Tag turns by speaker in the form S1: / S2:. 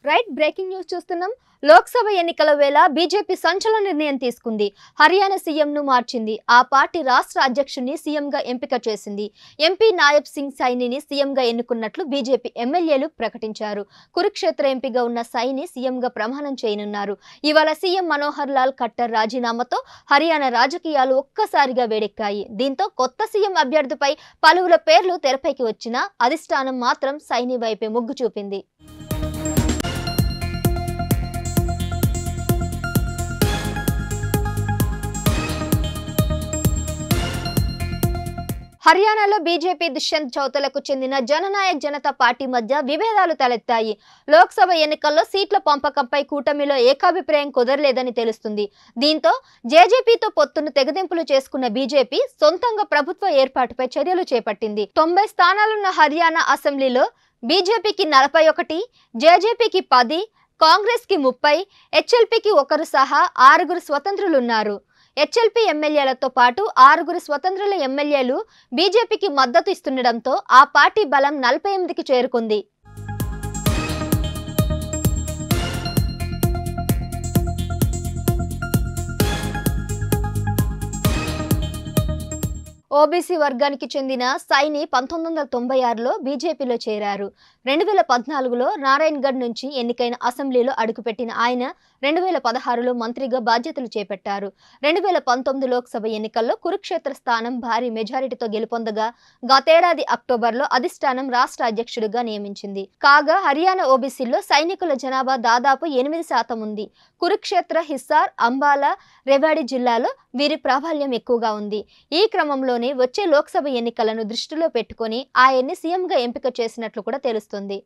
S1: Right breaking news చూస్తున్నాం. లోక్సభ ఎన్నికల వేళ బీజేపీ సంచలన నిర్ణయం తీసుకుంది. హర్యానా సీఎంను మార్చింది. ఆ పార్టీ రాష్ట్ర అధ్యక్షుడిని సీఎంగా ఎంపిక చేసింది. ఎంపీ నాయబ్ సింగ్ సైనిని సీఎంగా ఎన్నుకున్నట్లు బీజేపీ ఎమ్మెల్యేలు ప్రకటించారు. కురుక్షేత్ర ఎంపీగా ఉన్న సైని సీఎంగా ప్రమాణం చేయనున్నారు. ఇవాళ సీఎం మనోహర్ లాల్ ఖట్టర్ రాజీనామాతో హర్యానా రాజకీయాలు ఒక్కసారిగా వేడెక్కాయి. దీంతో కొత్త సీఎం అభ్యర్థిపై పలువురు పేర్లు తెరపైకి వచ్చినా అధిష్టానం మాత్రం సైని వైపే మొగ్గు చూపింది. హర్యానాలో బీజేపీ దుష్యంత్ చౌతలకు చెందిన జననాయక్ జనతా పార్టీ మధ్య విభేదాలు తలెత్తాయి. లోక్సభ ఎన్నికల్లో సీట్ల పంపకంపై కూటమిలో ఏకాభిప్రాయం కుదరలేదని తెలుస్తుంది. దీంతో జేజేపీతో పొత్తును తెగదెంపులు చేసుకున్న బీజేపీ సొంతంగా ప్రభుత్వ ఏర్పాటుపై చర్యలు చేపట్టింది. 90 స్థానాలున్న హర్యానా అసెంబ్లీలో బీజేపీకి 41, జేజేపీకి 10, కాంగ్రెస్కి 30, హెచ్ఎల్పీకి 1 సహా 6 స్వతంత్రులున్నారు. హెచ్ఎల్పీ ఎమ్మెల్యేలతో పాటు 6 స్వతంత్రుల ఎమ్మెల్యేలు బీజేపీకి మద్దతు ఇస్తుండటంతో ఆ పార్టీ బలం 48కి చేరుకుంది. ఓబీసీ వర్గానికి చెందిన సైని 1996లో బీజేపీలో చేరారు. 2014లో నారాయణగఢ్ నుంచి ఎన్నికైన అసెంబ్లీలో అడుగుపెట్టిన ఆయన 2016లో మంత్రిగా బాధ్యతలు చేపట్టారు. 2019 లోక్సభ ఎన్నికల్లో కురుక్షేత్ర స్థానం భారీ మెజారిటీతో గెలుపొందగా గతేడాది అక్టోబర్లో అధిష్టానం రాష్ట్ర అధ్యక్షుడిగా నియమించింది. కాగా హర్యానా ఓబీసీల్లో సైనికుల జనాభా దాదాపు 8% ఉంది. కురుక్షేత్ర, హిస్సార్, అంబాలా, రెవాడి జిల్లాలో వీరి ప్రాబల్యం ఎక్కువగా ఉంది. ఈ క్రమంలోనే వచ్చే లోక్సభ ఎన్నికలను దృష్టిలో పెట్టుకుని ఆయన్ని సీఎంగా ఎంపిక చేసినట్లు కూడా తెలుస్తుంది.